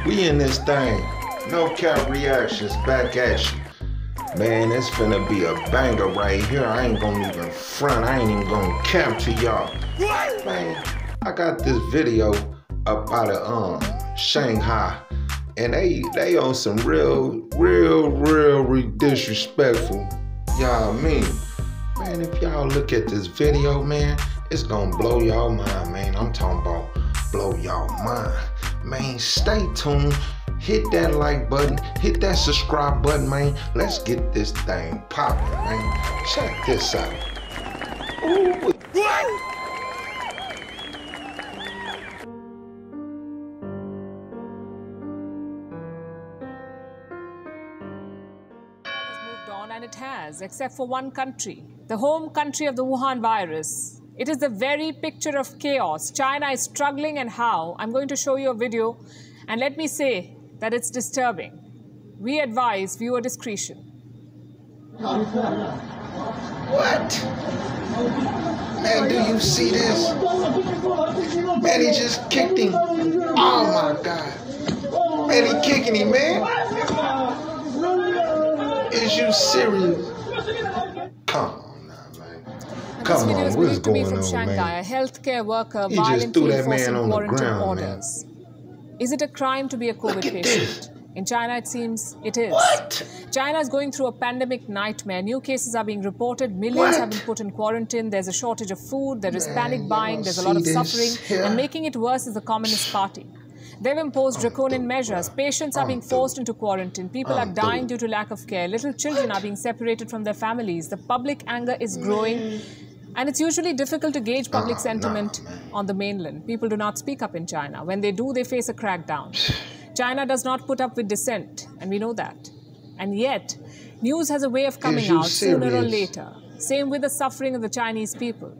We in this thing. No cap reactions back at you. Man, it's finna be a banger right here. I ain't gonna even front. I ain't even gonna cap to y'all. Man, I got this video up out of Shanghai. And they on some real disrespectful. Y'all mean. Man, if y'all look at this video, man, it's gonna blow y'all mind, man. I'm talking about blow y'all mind. Man, stay tuned. Hit that like button. Hit that subscribe button, man. Let's get this thing popping, man. Check this out. Ooh. And it has, except for one country, the home country of the Wuhan virus. It is the very picture of chaos. China is struggling, and how? I'm going to show you a video, and let me say that it's disturbing. We advise viewer discretion. What? Man, do you see this? Man, he just kicked him. Oh my God. Man, he kicking him, man. Is you serious? Come on now, man. Come on, what's going on, Shanghai, man? A healthcare worker He just threw that man on the ground, orders. Man. Is it a crime to be a COVID patient? This. In China, it seems it is. What? China is going through a pandemic nightmare. New cases are being reported. Millions have been put in quarantine. There's a shortage of food. There is panic buying. There's a lot of suffering. And making it worse is the Communist Party. They've imposed draconian measures. Patients are being forced into quarantine. People are dying due to lack of care. Little children are being separated from their families. The public anger is growing. And it's usually difficult to gauge public sentiment on the mainland. People do not speak up in China. When they do, they face a crackdown. China does not put up with dissent, and we know that. And yet, news has a way of coming out sooner or later. Same with the suffering of the Chinese people.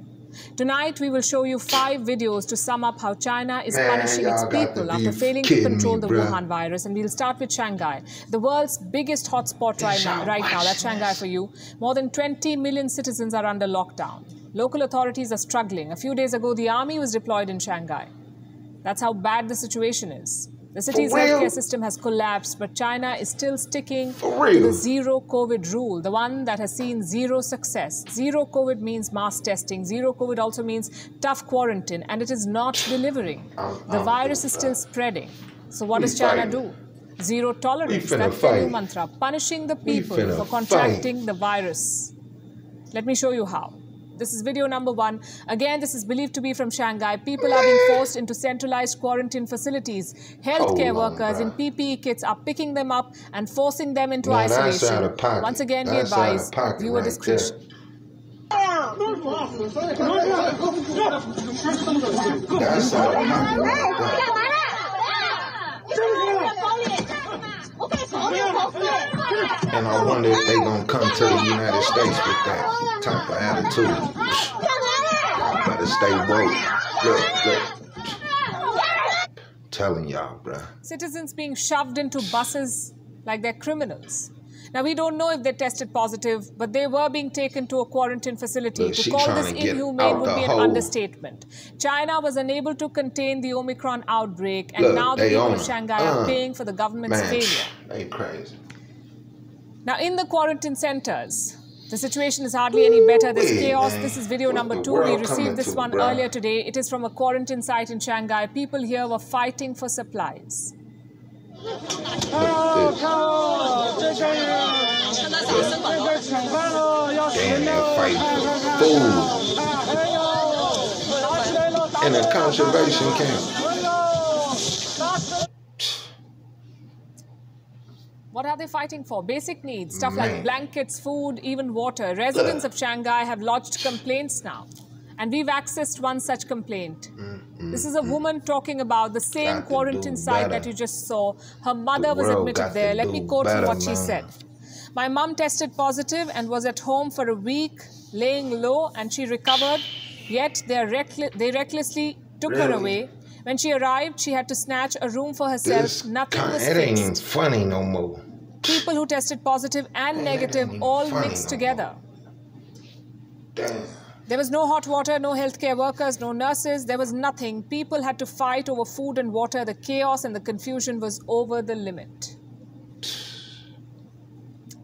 Tonight, we will show you 5 videos to sum up how China is punishing its people after failing to control the Wuhan virus. And we'll start with Shanghai, the world's biggest hotspot right now. That's Shanghai for you. More than 20 million citizens are under lockdown. Local authorities are struggling. A few days ago, the army was deployed in Shanghai. That's how bad the situation is. The city's healthcare system has collapsed, but China is still sticking to the zero COVID rule, the one that has seen zero success. Zero COVID means mass testing. Zero COVID also means tough quarantine, and it is not delivering. The virus is still spreading. So what does China do? Zero tolerance. That's the new mantra. Punishing the people for contracting the virus. Let me show you how. This is video number 1. Again, this is believed to be from Shanghai. People are being forced into centralized quarantine facilities. Healthcare workers in PPE kits are picking them up and forcing them into isolation. Once again, we advise viewer discretion. That's out of pocket. And I wonder if they gonna come to the United States with that type of attitude. Y'all better stay woke. Look. Telling y'all, bruh. Citizens being shoved into buses like they're criminals. Now, we don't know if they tested positive, but they were being taken to a quarantine facility. To call this inhumane would be an understatement. China was unable to contain the Omicron outbreak, and now the people of Shanghai are paying for the government's failure. They crazy. Now, in the quarantine centers, the situation is hardly any better. There's chaos. This is video number 2. We received this one earlier today. It is from a quarantine site in Shanghai. People here were fighting for supplies. In a conservation camp. What are they fighting for? Basic needs, stuff like blankets, food, even water. Residents of Shanghai have lodged complaints now. And we've accessed one such complaint. This is a woman talking about the same quarantine site that you just saw. Her mother was admitted there. Let me quote from what she said. My mom tested positive and was at home for a week, laying low, and she recovered. Yet they recklessly took her away. When she arrived, she had to snatch a room for herself. Nothing was fixed. It ain't even funny no more. People who tested positive and negative all mixed together. Damn. There was no hot water, no healthcare workers, no nurses. There was nothing. People had to fight over food and water. The chaos and the confusion was over the limit.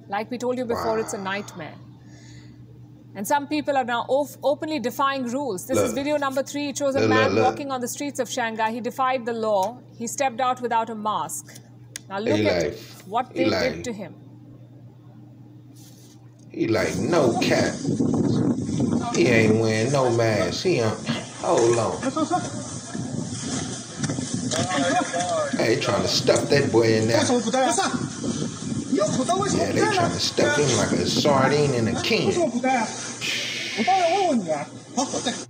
Like we told you before, It's a nightmare. And some people are now openly defying rules. This is video number 3. It shows a man walking on the streets of Shanghai. He defied the law. He stepped out without a mask. Now look at what they did to him. He like, no cap. He ain't wearing no mask. Hold on. Hey, they trying to stuff that boy in there. Yeah, they trying to stuff him like a sardine in a can.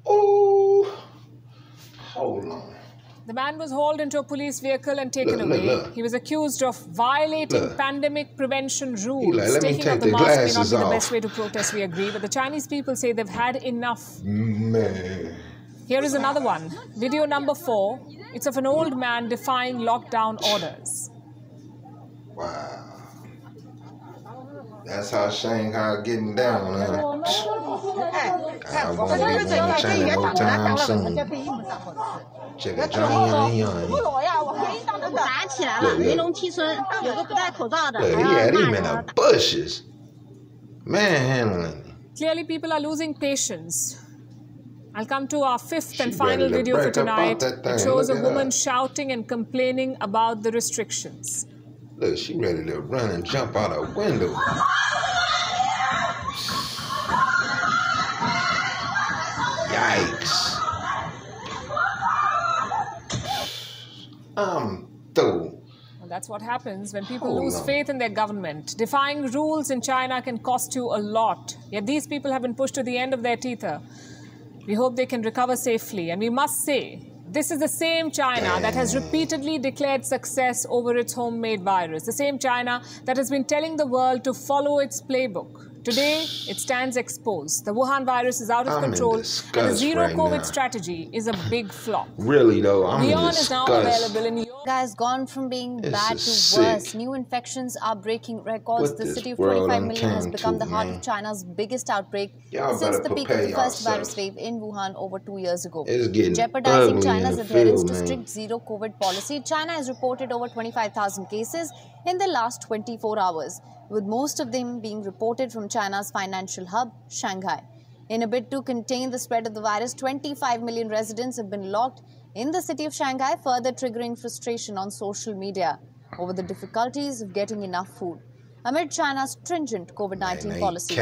Oh, hold on. The man was hauled into a police vehicle and taken away. He was accused of violating pandemic prevention rules. Taking off the mask may not be the best way to protest, we agree, but the Chinese people say they've had enough. Man. Here is another one. Video number 4. It's of an old man defying lockdown orders. Wow. That's how Shanghai getting down, huh? I won't be going to China no time soon. Check it, Johnny. Yeah, him in the bushes. Manhandling. Clearly, people are losing patience. I'll come to our 5th and final video for tonight. It shows a woman shouting and complaining about the restrictions. Look, she ready to run and jump out a window. Yikes. I'm through. Well, that's what happens when people lose faith in their government. Defying rules in China can cost you a lot. Yet these people have been pushed to the end of their tether. We hope they can recover safely. And we must say, this is the same China that has repeatedly declared success over its homemade virus. The same China that has been telling the world to follow its playbook. Today, it stands exposed. The Wuhan virus is out of control, and the zero-COVID strategy is a big flop. Really, though, I'm in Leon is now available in your... Has gone from being bad to worse. New infections are breaking records. The city of 25 million has become the heart of China's biggest outbreak since the peak of the first virus wave in Wuhan over 2 years ago. Jeopardizing China's adherence to strict zero-COVID policy, China has reported over 25,000 cases in the last 24 hours, with most of them being reported from China's financial hub, Shanghai. In a bid to contain the spread of the virus, 25 million residents have been locked in the city of Shanghai, further triggering frustration on social media over the difficulties of getting enough food amid China's stringent COVID-19 policy.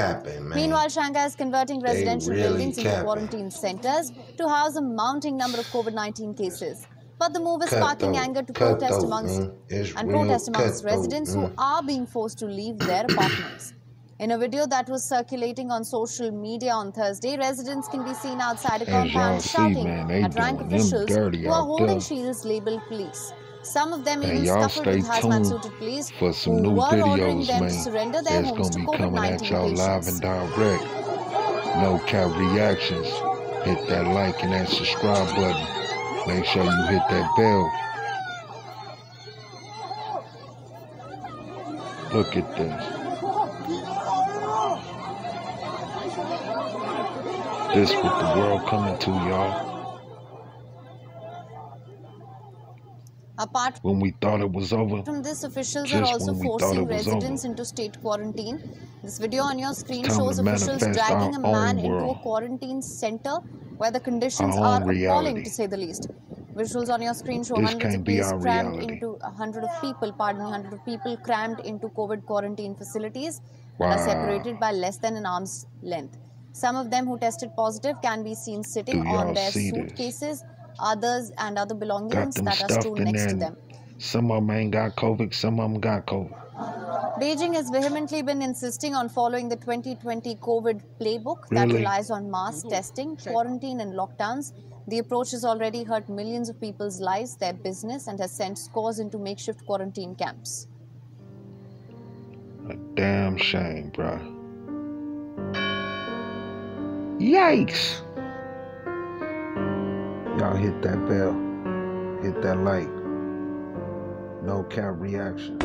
Meanwhile, Shanghai is converting residential buildings into quarantine centers to house a mounting number of COVID-19 cases. But the move is sparking anger to protest amongst residents who are being forced to leave their apartments. In a video that was circulating on social media on Thursday, residents can be seen outside a compound shouting at rank officials who are holding shields labeled police. Some of them even scuffled with hazmat-suited police who were ordering them to surrender their homes to COVID-19 patients. Live and direct. No cap reactions. Hit that like and that subscribe button. Make sure you hit that bell. Look at this. This what the world coming to, y'all. Apart when we thought it was over, from this, officials are also forcing residents into state quarantine. This video on your screen shows officials dragging a man into a quarantine center where the conditions are appalling, to say the least. Visuals on your screen show hundreds of people crammed into 100 of people crammed into COVID quarantine facilities and are separated by less than an arm's length. Some of them who tested positive can be seen sitting on their suitcases, others and other belongings that are stored next to them. Some of them ain't got COVID, some of them got COVID. Beijing has vehemently been insisting on following the 2020 COVID playbook that relies on mass testing, quarantine and lockdowns. The approach has already hurt millions of people's lives, their business, and has sent scores into makeshift quarantine camps. A damn shame, bruh. Yikes! Y'all hit that bell, hit that like. No cap reaction.